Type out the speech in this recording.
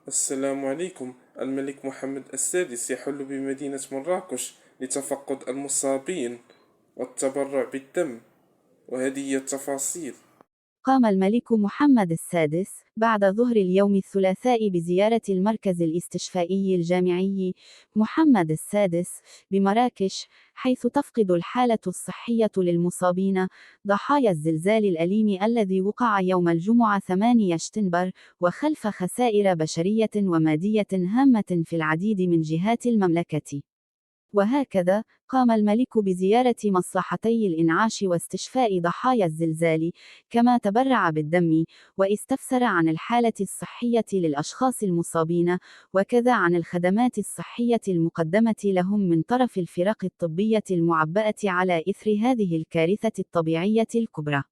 السلام عليكم. الملك محمد السادس يحل بمدينة مراكش لتفقد المصابين والتبرع بالدم، وهذه هي التفاصيل. قام الملك محمد السادس بعد ظهر اليوم الثلاثاء بزيارة المركز الاستشفائي الجامعي محمد السادس بمراكش، حيث تفقد الحالة الصحية للمصابين ضحايا الزلزال الأليم الذي وقع يوم الجمعة 8 شتنبر، وخلف خسائر بشرية ومادية هامة في العديد من جهات المملكة. وهكذا قام الملك بزيارة مصلحتي الإنعاش واستشفاء ضحايا الزلزال، كما تبرع بالدم، واستفسر عن الحالة الصحية للأشخاص المصابين، وكذا عن الخدمات الصحية المقدمة لهم من طرف الفرق الطبية المعبأة على إثر هذه الكارثة الطبيعية الكبرى.